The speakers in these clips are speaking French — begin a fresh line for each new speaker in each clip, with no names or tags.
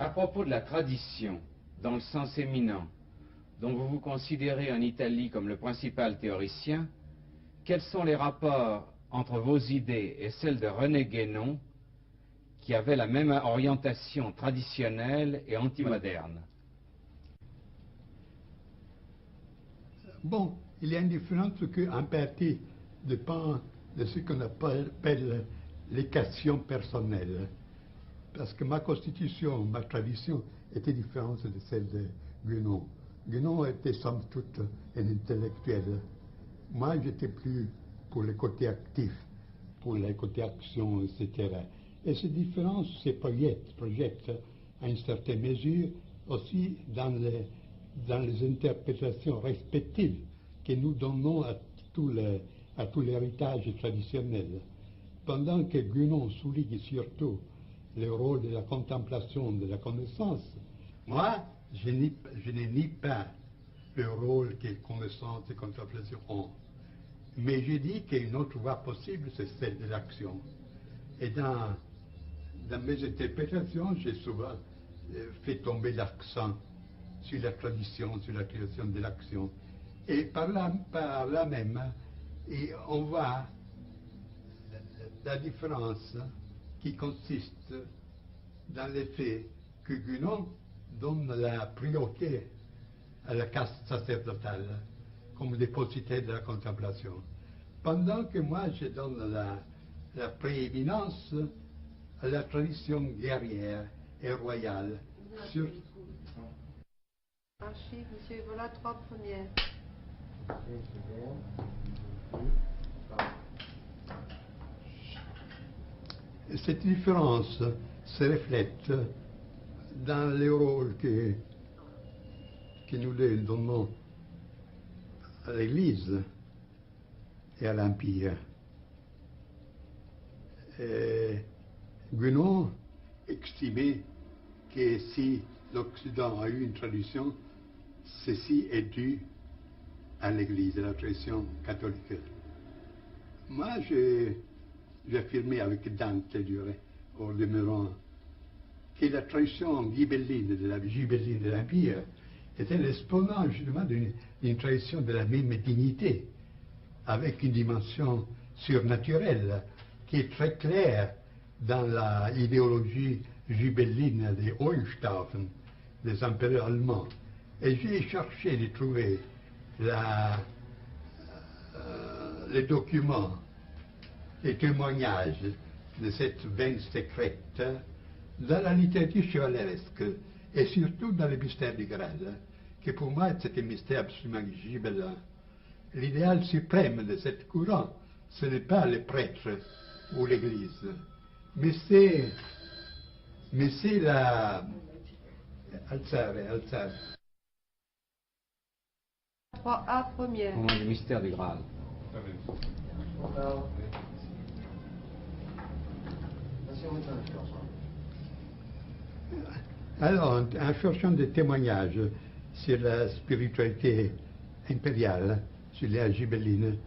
À propos de la tradition, dans le sens éminent, dont vous vous considérez en Italie comme le principal théoricien, quels sont les rapports entre vos idées et celles de René Guénon, qui avait la même orientation traditionnelle et antimoderne?
Bon, il y a une différence qu'en partie dépend de ce qu'on appelle l'équation personnelle. Parce que ma constitution, ma tradition était différente de celle de Guénon. Guénon était somme toute un intellectuel. Moi, j'étais plus pour le côté actif, pour le côté action, etc. Et ces différences se projettent à une certaine mesure aussi dans les interprétations respectives que nous donnons à tout l'héritage traditionnel. Pendant que Guénon souligne surtout le rôle de la contemplation, de la connaissance, moi, je ne nie pas le rôle que connaissance et contemplation ont. Mais je dis qu'une autre voie possible, c'est celle de l'action. Et dans mes interprétations, j'ai souvent fait tomber l'accent sur la tradition, sur la création de l'action. Et par là même, et on voit la différence qui consiste dans le fait que Guénon donne la priorité à la caste sacerdotale comme dépositaire de la contemplation, pendant que moi je donne la prééminence à la tradition guerrière et royale.
Archive, monsieur, voilà 3 premières.
Cette différence se reflète dans le rôle que nous donnons à l'Église et à l'Empire. Guénon estimait que si l'Occident a eu une tradition, ceci est dû à l'Église, à la tradition catholique. Moi, j'affirmais avec Dante, je dirais, au demeurant, que la tradition ghibelline de l'Empire était l'exponent justement d'une tradition de la même dignité, avec une dimension surnaturelle qui est très claire dans l'idéologie ghibelline des Hohenstaufen, des empereurs allemands. Et j'ai cherché de trouver les documents, les témoignages de cette veine secrète dans la littérature chevaleresque et surtout dans le mystère du Graal, qui pour moi c'est un mystère absolument gibelin. L'idéal suprême de cette courant, ce n'est pas le prêtre ou l'Église, mais c'est la... Alzare.
3A première.
Au moment du mystère du Graal.
Alors, en cherchant des témoignages sur la spiritualité impériale, sur l'ère ghibelline,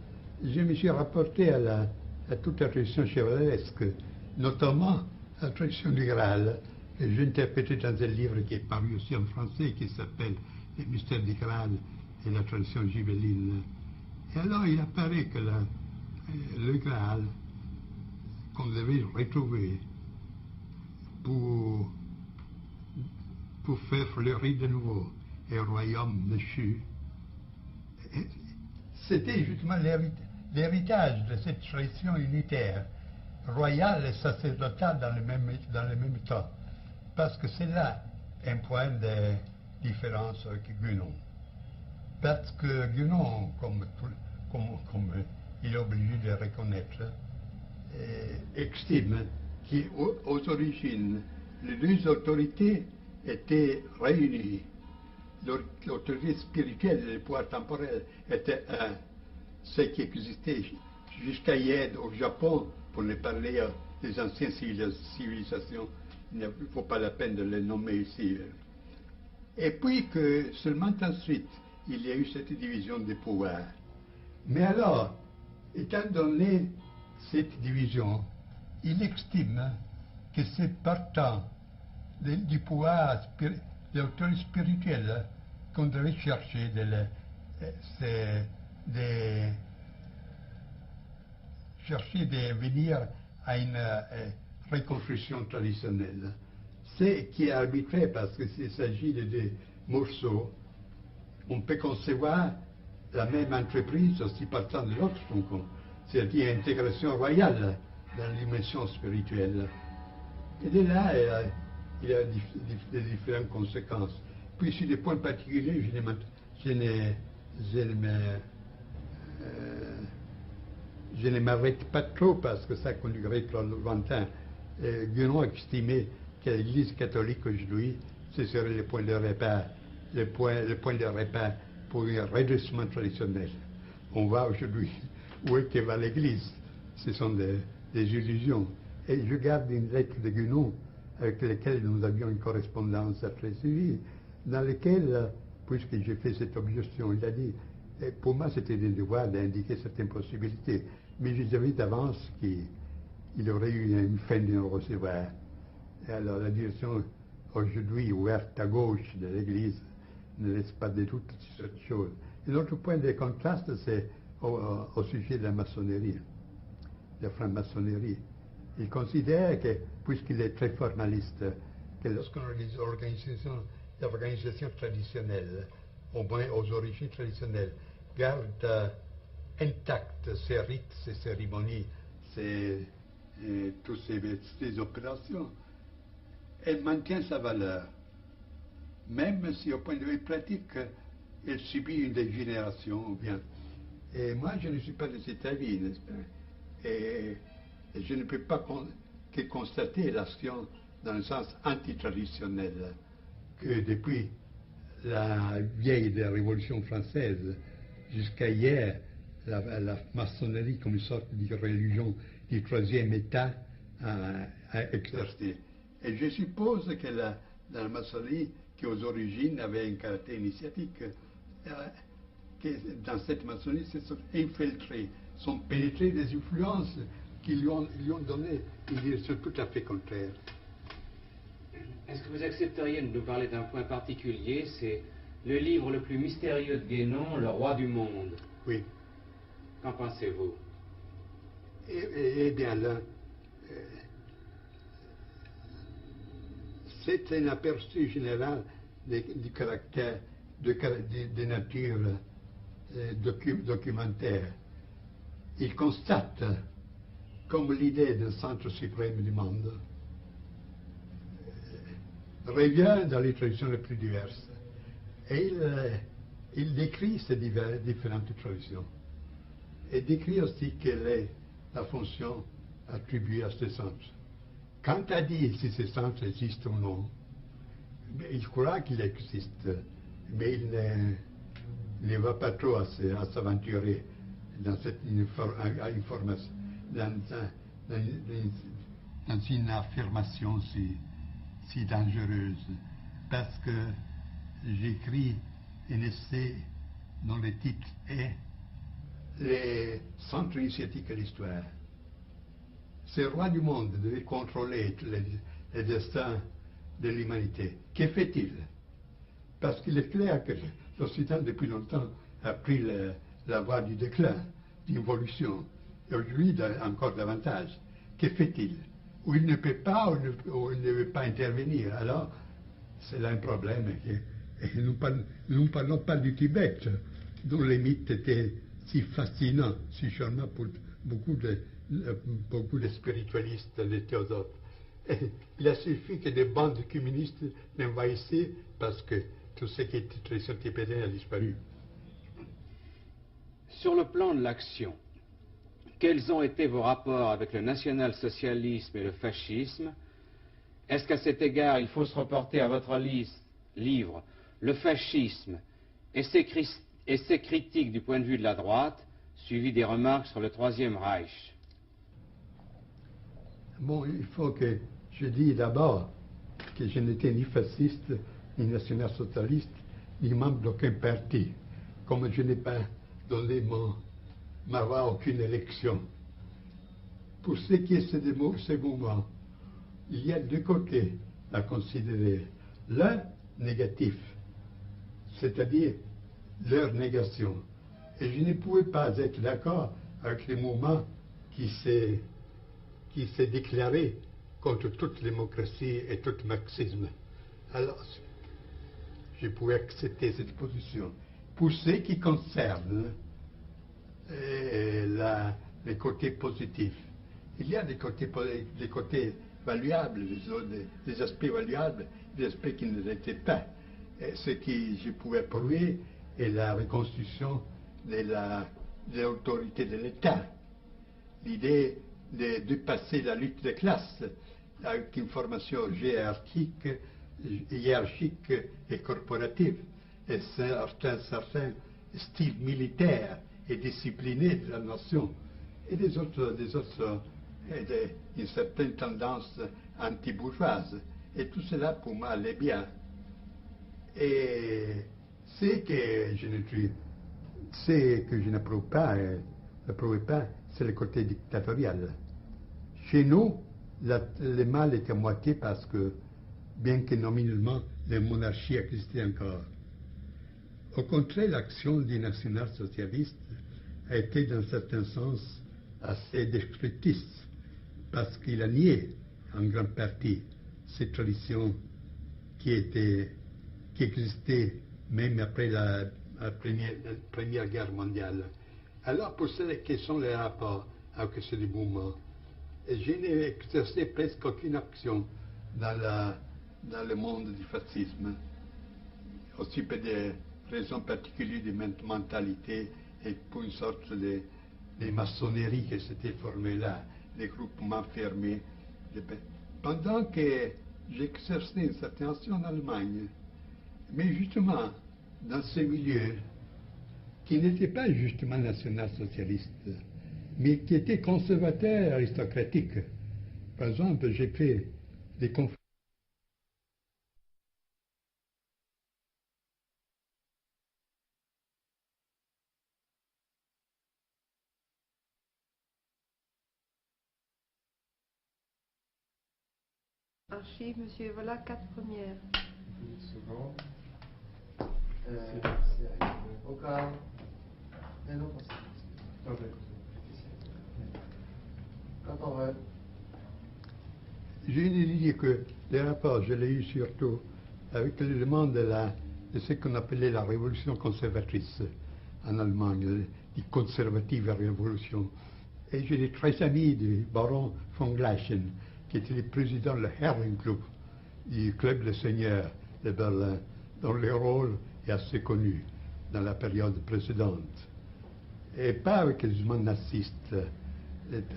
je me suis rapporté à toute la tradition chevaleresque, notamment à la tradition du Graal, que j'ai interprété dans un livre qui est paru aussi en français, qui s'appelle Les mystères du Graal et la tradition ghibelline. Et alors, il apparaît que le Graal, qu'on devait retrouver pour faire fleurir de nouveau un royaume déchu, c'était justement l'héritage de cette tradition unitaire, royale et sacerdotale dans le même temps. Parce que c'est là un point de différence avec Guénon. Parce que Guénon, comme il est obligé de reconnaître, estime qu'aux origines, les deux autorités étaient réunies. L'autorité spirituelle et le pouvoir temporel étaient un. Ce qui existait jusqu'à hier au Japon, pour ne parler des anciennes civilisations, il ne faut pas la peine de les nommer ici. Et puis que seulement ensuite, il y a eu cette division des pouvoirs. Mais alors, étant donné cette division, il estime que c'est partant du pouvoir, de l'autorité spirituelle qu'on devait chercher, chercher de venir à une reconstruction traditionnelle. C'est qui est arbitraire parce qu'il s'agit de des morceaux. On peut concevoir la même entreprise aussi partant de l'autre tronc, c'est-à-dire intégration royale dans la dimension spirituelle. Et de là, il y a des différentes conséquences. Puis sur des points particuliers, je ne m'arrête pas trop parce que ça conduirait trop lointain. Guénon estimait que l'Église catholique aujourd'hui, ce serait le point de repère, le point de repère pour un redressement traditionnel. On voit aujourd'hui où est que va l'Église. Ce sont des illusions. Et je garde une lettre de Guénon avec laquelle nous avions une correspondance très suivie, dans laquelle, puisque j'ai fait cette objection, il a dit, pour moi c'était le devoir d'indiquer certaines possibilités, mais je savais d'avance qu'il aurait eu une fin de nous recevoir. Et alors la direction aujourd'hui ouverte à gauche de l'Église ne laisse pas de doute sur cette chose. Et l'autre point de contraste, c'est au sujet de la maçonnerie, de la franc-maçonnerie. Il considère que, puisqu'il est très formaliste, que lorsqu'on organise l'organisation traditionnelle, au moins aux origines traditionnelles, garde intactes ces rites, ces cérémonies, toutes ces opérations, elle maintient sa valeur, même si au point de vue pratique, elle subit une dégénération ou bien. Et moi, je ne suis pas de cet avis, n'est-ce pas? Et je ne peux pas que constater l'action dans le sens antitraditionnel, que depuis la vieille de la Révolution française jusqu'à hier, la maçonnerie comme une sorte de religion du troisième État a exercé. Et je suppose que dans la maçonnerie, qui aux origines avait un caractère initiatique, que dans cette maçonnerie se sont infiltrés, sont pénétrés des influences qui lui ont donné une direction tout à fait contraire.
Est-ce que vous accepteriez de nous parler d'un point particulier? C'est le livre le plus mystérieux de Guénon, Le Roi du Monde.
Oui.
Qu'en pensez-vous?
Eh bien là, c'est un aperçu général du caractère de nature documentaire. Il constate comme l'idée d'un centre suprême du monde revient dans les traditions les plus diverses. Et il décrit ces différentes traditions. Et décrit aussi quelle est la fonction attribuée à ce centre. Quant à dire si ce centre existe ou non, il croit qu'il existe, mais il ne va pas trop à s'aventurer dans cette information, dans une affirmation si dangereuse, parce que j'écris un essai dont le titre est Les centres initiatiques de l'histoire. Ce roi du monde devait contrôler les destins de l'humanité. Que fait-il? Parce qu'il est clair que l'Occident, depuis longtemps, a pris la voie du déclin, d'évolution. Et aujourd'hui, encore davantage. Que fait-il? Ou il ne peut pas, ou il ne veut pas intervenir. Alors, c'est là un problème. Et nous ne parlons pas du Tibet, dont les mythes étaient si fascinants, si charmants pour beaucoup de spiritualistes, de théosophes. Et il a suffi que des bandes communistes l'envahissaient parce que tout ce qui était tradition tibétaine a disparu.
Sur le plan de l'action, quels ont été vos rapports avec le national-socialisme et le fascisme? Est-ce qu'à cet égard, il faut se reporter à votre livre « Le fascisme et ses critiques du point de vue de la droite », suivi des remarques sur le Troisième Reich?
Bon, il faut que je dise d'abord que je n'étais ni fasciste, ni national-socialiste, ni membre d'aucun parti, comme je n'ai pas donné ma voix à aucune élection. Pour ce qui est de ces mouvements, il y a deux côtés. à considérer. L'un négatif, c'est-à-dire leur négation. Et je ne pouvais pas être d'accord avec le mouvement qui s'est déclaré contre toute démocratie et tout marxisme. Alors, je pouvais accepter cette position. Pour ce qui concerne les côtés positifs, il y a des côtés valuables, des aspects valuables, des aspects qui ne l'étaient pas. Et ce que je pouvais prouver est la reconstruction de l'autorité de l'État. L'idée de dépasser la lutte des classes avec une formation hiérarchique et corporative, et un certain style militaire et discipliné de la nation, et une certaine tendance anti-bourgeoise. Et tout cela, pour moi, allait bien. Et ce que je n'approuve pas, c'est le côté dictatorial. Chez nous, le mal est à moitié parce que, bien que nominalement, la monarchie existait encore. Au contraire, l'action du national-socialiste a été, dans un certain sens, assez destructrice, parce qu'il a nié, en grande partie, ces traditions qui existaient même après la Première Guerre mondiale. Alors, pour ce qui sont les rapports avec ce mouvement, je n'ai exercé presque aucune action dans le monde du fascisme, aussi pour des raisons particulières de mentalité et pour une sorte de maçonnerie qui s'était formée là, des groupements fermés. Pendant que j'exerçais une certaine action en Allemagne, mais justement dans ce milieu qui n'était pas justement national-socialiste, mais qui était conservateur et aristocratique. Par exemple, j'ai fait des conférences.
Archive, monsieur, voilà 4 premières.
Une seconde. Au cas. Non, pas ça. Quand on va.
Je viens de dire que les rapports, je l'ai eu surtout avec l'élément de ce qu'on appelait la révolution conservatrice en Allemagne, die conservative révolution. Et j'ai des très amis du baron von Gleichen, qui était le président du Herrenclub, du club des seigneurs de Berlin, dont le rôle est assez connu dans la période précédente. Et pas avec les mouvements nazistes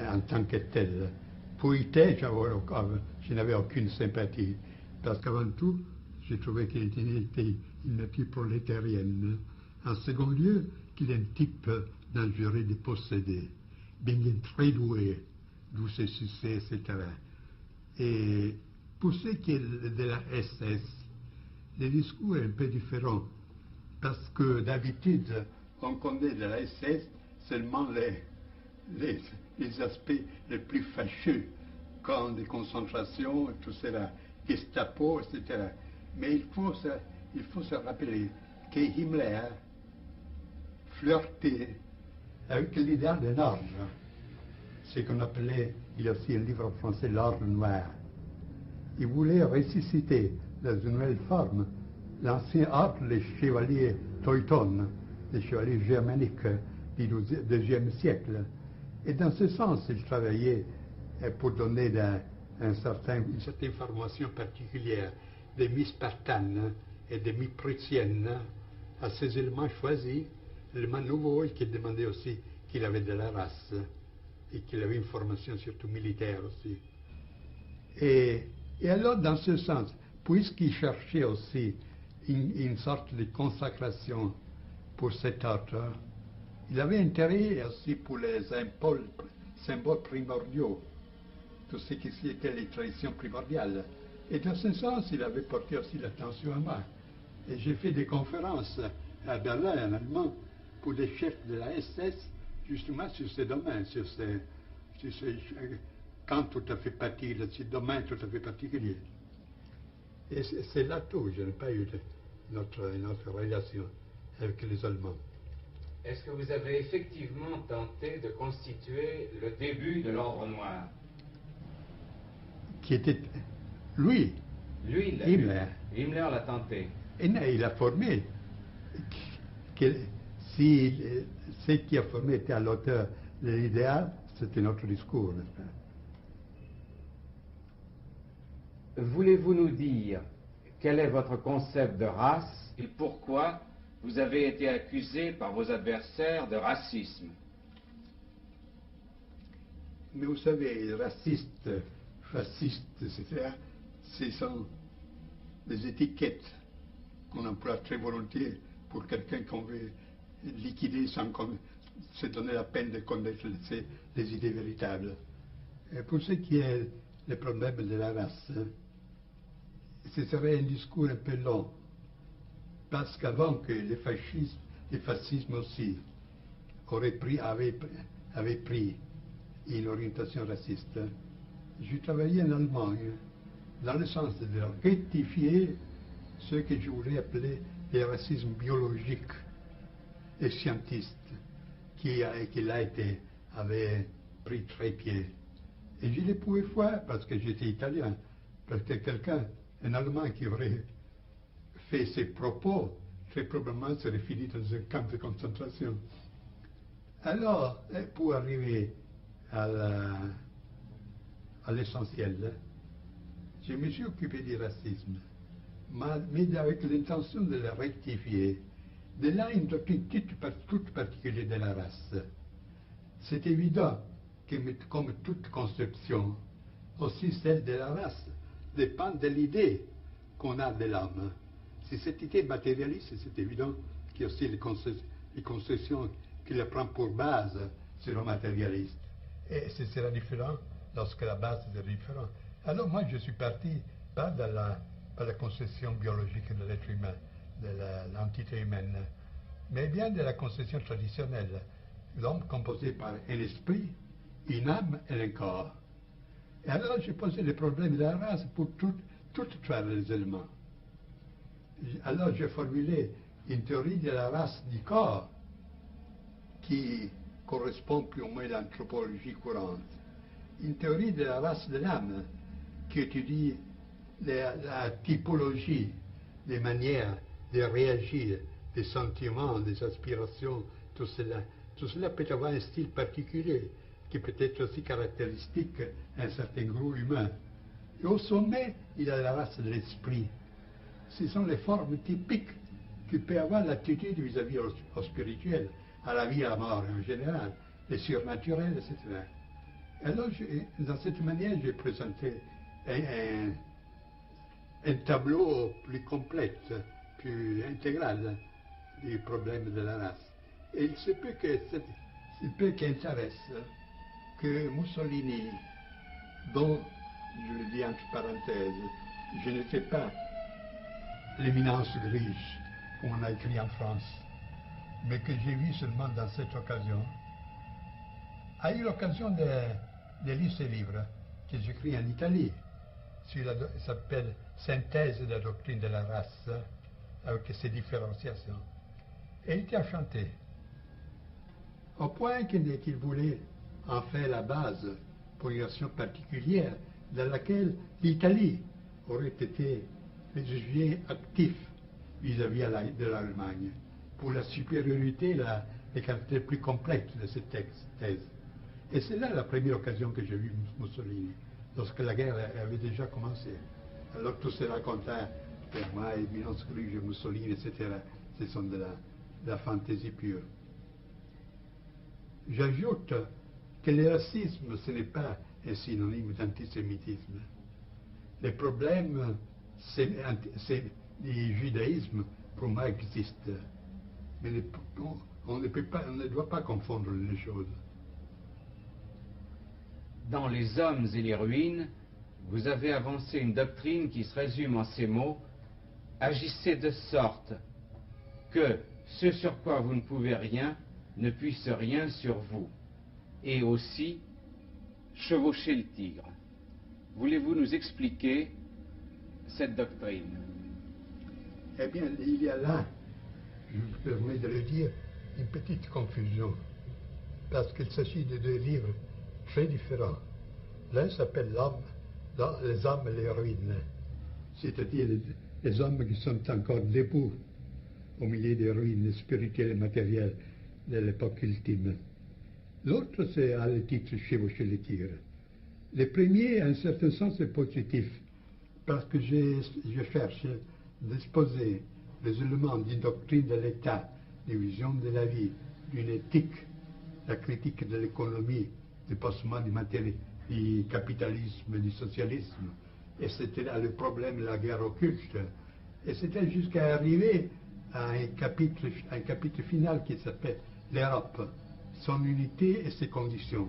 en tant que tel. Pour IT, je n'avais aucune sympathie, parce qu'avant tout, j'ai trouvé qu'il était une nature prolétarienne. En second lieu, qu'il est un type dangereux de posséder, bien très doué, douce et succès, etc. Et pour ce qui est de la SS, le discours est un peu différent, parce que d'habitude, on connaît de la SS seulement les aspects les plus fâcheux, camps de concentration, tout cela, Gestapo, etc. Mais il faut se rappeler que Himmler flirtait avec l'idéal de l'ordre, ce qu'on appelait, il y a aussi un livre en français, l'ordre noir. Il voulait ressusciter dans une nouvelle forme l'ancien ordre des chevaliers Teutones, des chevaliers germaniques du IIe siècle. Et dans ce sens, il travaillait pour donner une certaine formation particulière des mi-spartanes et des mi-prussiennes à ces éléments choisis, éléments nouveaux, et qui demandaient aussi qu'il avait de la race et qu'il avait une formation surtout militaire aussi. Et alors, dans ce sens, puisqu'il cherchait aussi une sorte de consacration pour cet ordre, il avait intérêt aussi pour les symboles primordiaux, tout ce qui était les traditions primordiales. Et dans ce sens, il avait porté aussi l'attention à moi. Et j'ai fait des conférences à Berlin, en allemand, pour les chefs de la SS, justement sur ces domaines, sur ces camps tout à fait particuliers, ces domaines tout à fait particuliers. Et c'est là tout. Je n'ai pas eu notre relation avec les Allemands.
Est-ce que vous avez effectivement tenté de constituer le début de l'Ordre Noir?
Qui était. Lui.
Lui, il l'a
Himmler.
eu. Himmler l'a tenté.
Et il a formé. Si ce qui a formé était à l'auteur de l'idéal, c'était notre discours, n'est-ce pas?
Voulez-vous nous dire quel est votre concept de race et pourquoi vous avez été accusé par vos adversaires de racisme?
Mais vous savez, racistes, fascistes, etc., ce sont des étiquettes qu'on emploie très volontiers pour quelqu'un qu'on veut liquider sans se donner la peine de connaître les idées véritables. Et pour ce qui est le problème de la race, ce serait un discours un peu long, parce qu'avant que les fascismes aussi avaient pris une orientation raciste, je travaillais en Allemagne dans le sens de rectifier ce que je voulais appeler le racisme biologique et scientiste qui avait pris très pied. Et je ne pouvais voir parce que j'étais italien, parce que un Allemand qui aurait fait ces propos, très probablement serait fini dans un camp de concentration. Alors, pour arriver à l'essentiel, je me suis occupé du racisme, mais avec l'intention de le rectifier. De là, une doctrine toute particulière de la race. C'est évident que, comme toute conception, aussi celle de la race dépend de l'idée qu'on a de l'homme. Si cette idée est matérialiste, c'est évident qu'il y a aussi les concessions qui la prennent pour base seront matérialistes. Et ce sera différent lorsque la base est différente. Alors moi, je suis parti pas de la concession biologique de l'être humain, de l'entité humaine, mais bien de la concession traditionnelle. L'homme composé par un esprit, une âme et un corps. Et alors j'ai posé le problème de la race pour toutes les éléments. Alors j'ai formulé une théorie de la race du corps qui correspond plus ou moins à l'anthropologie courante. Une théorie de la race de l'âme qui étudie la typologie des manières de réagir, des sentiments, des aspirations, tout cela. Tout cela peut avoir un style particulier qui peut être aussi caractéristique d'un certain groupe humain. Et au sommet, il y a la race de l'esprit. Ce sont les formes typiques qui peuvent avoir l'attitude vis-à-vis au spirituel, à la vie et à la mort en général, les surnaturels, etc. Alors, dans cette manière, j'ai présenté un tableau plus complet, plus intégral du problème de la race. Et il se peut qu'intéresse que Mussolini, dont, je le dis entre parenthèses, je n'étais pas l'éminence grise, comme on a écrit en France, mais que j'ai vu seulement dans cette occasion, a eu l'occasion de lire ce livre que j'écris en Italie. Il s'appelle Synthèse de la doctrine de la race, avec ses différenciations. Et il était enchanté. Au point qu'il voulait en faire la base pour une action particulière dans laquelle l'Italie aurait été le sujet actif vis-à-vis de l'Allemagne, pour la supériorité, les caractères plus complexes de cette thèse. Et c'est là la première occasion que j'ai vu Mussolini, lorsque la guerre avait déjà commencé. Alors tout se racontait, moi, éminence grise, Mussolini, etc. Ce sont de la fantaisie pure. J'ajoute que le racisme, ce n'est pas un synonyme d'antisémitisme. Le problème du judaïsme, pour moi, existe. Mais on ne doit pas confondre les choses.
Dans Les Hommes et les Ruines, vous avez avancé une doctrine qui se résume en ces mots: agissez de sorte que ce sur quoi vous ne pouvez rien ne puisse rien sur vous, et aussi chevaucher le tigre. Voulez-vous nous expliquer cette doctrine?
Eh bien, il y a là, je me permets de le dire, une petite confusion. Parce qu'il s'agit de deux livres très différents. L'un s'appelle les hommes et les ruines. C'est-à-dire les hommes qui sont encore debout au milieu des ruines spirituelles et matérielles de l'époque ultime. L'autre, c'est à le titre Chevaucher le tigre. Le premier, en un certain sens, est positif, parce que je cherche d'exposer les éléments d'une doctrine de l'État, d'une vision de la vie, d'une éthique, la critique de l'économie, du passement du capitalisme, du socialisme. Et c'était là le problème de la guerre occulte. Et c'était jusqu'à arriver à un chapitre final qui s'appelle l'Europe, son unité et ses conditions,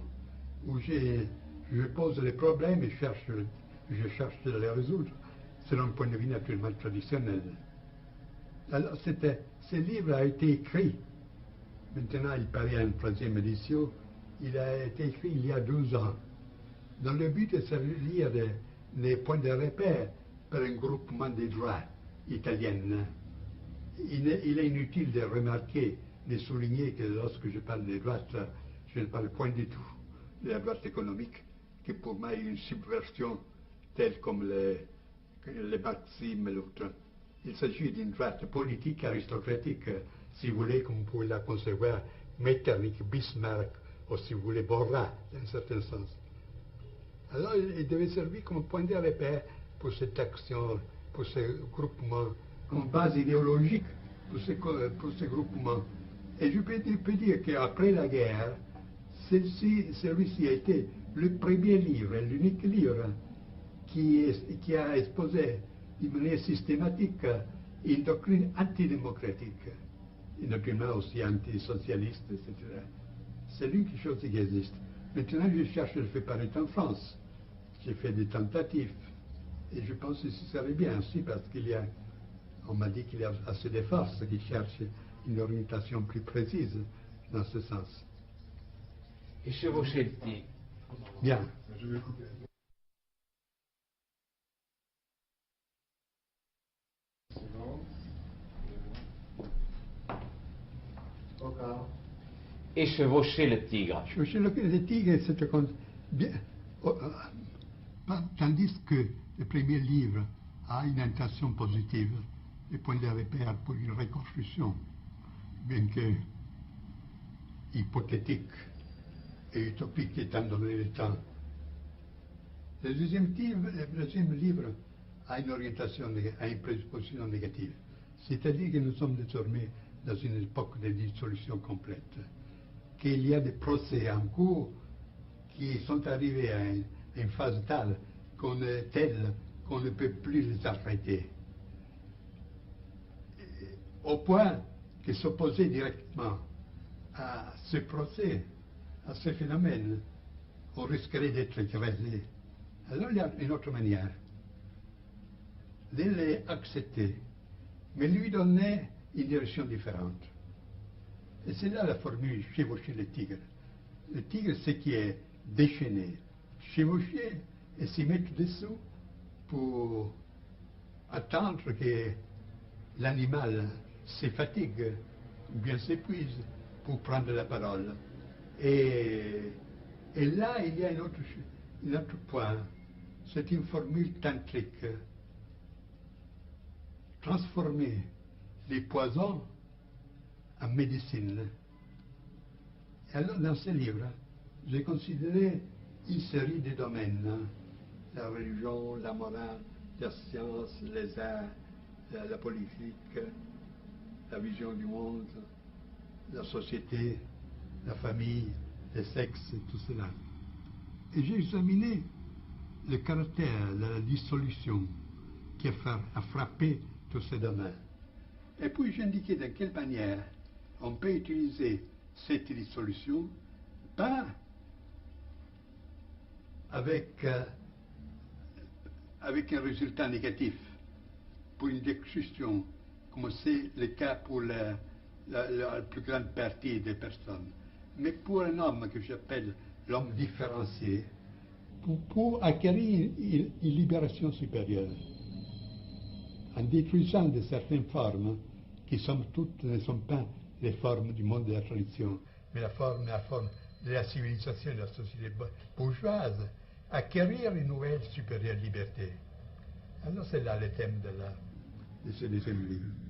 où je pose les problèmes et je cherche de les résoudre selon un point de vue naturellement traditionnel. Alors ce livre a été écrit, maintenant il paraît en 3e édition, il a été écrit il y a 12 ans, dans le but de servir des points de repère par un groupement des droits italiennes. Il est inutile de remarquer, de souligner que lorsque je parle des droites, je ne parle point du tout de la droite économique, qui pour moi est une subversion telle comme les marxisme et l'autre. Il s'agit d'une droite politique aristocratique, si vous voulez, comme vous pouvez la concevoir, Metternich, Bismarck, ou si vous voulez, Borra, dans un certain sens. Alors il devait servir comme point de repère pour cette action, pour ce groupement, comme base idéologique pour ce groupement. Et je peux dire qu'après la guerre, celui-ci a été le premier livre, l'unique livre qui a exposé d'une manière systématique une doctrine antidémocratique, et naturellement aussi antisocialiste, etc. C'est l'unique chose qui existe. Maintenant, je cherche à le faire paraître en France. J'ai fait des tentatives. Et je pense que ce serait bien aussi parce on m'a dit qu'il y a assez de forces qui cherchent une orientation plus précise dans ce sens.
Et chevaucher le tigre.
Bien.
Je vais couper. Seconde. Au quart.
Et chevaucher le tigre.
Chevaucher le tigre, c'est bien. Tandis que le premier livre a une intention positive, les points de repère pour une reconstruction, bien que hypothétique et utopique étant donné le temps. Le deuxième livre a une orientation, a une prédisposition négative. C'est-à-dire que nous sommes désormais dans une époque de dissolution complète, qu'il y a des procès en cours qui sont arrivés à une phase telle qu'on ne peut plus les arrêter. Au point que s'opposer directement à ce procès, à ce phénomène, on risquerait d'être écrasé. Alors il y a une autre manière de les accepter, mais lui donner une direction différente. Et c'est là la formule chevaucher le tigre. Le tigre, c'est qui est déchaîné, chevaucher et s'y mettre dessous pour attendre que l'animal se fatigue ou bien s'épuise pour prendre la parole. Et là, il y a un autre point. C'est une formule tantrique. Transformer les poisons en médecine. Et alors, dans ce livre, j'ai considéré une série de domaines. La religion, la morale, la science, les arts, la politique, la vision du monde, la société, la famille, le sexe, et tout cela. Et j'ai examiné le caractère de la dissolution qui a frappé tous ces domaines. Et puis j'ai indiqué de quelle manière on peut utiliser cette dissolution, pas avec un résultat négatif pour une destruction, comme c'est le cas pour la plus grande partie des personnes, mais pour un homme que j'appelle l'homme différencié, pour acquérir une libération supérieure. en détruisant de certaines formes qui, somme toute, ne sont pas les formes du monde de la tradition, mais la forme de la civilisation de la société bourgeoise, acquérir une nouvelle supérieure liberté. Alors c'est là le thème de ce deuxième livre.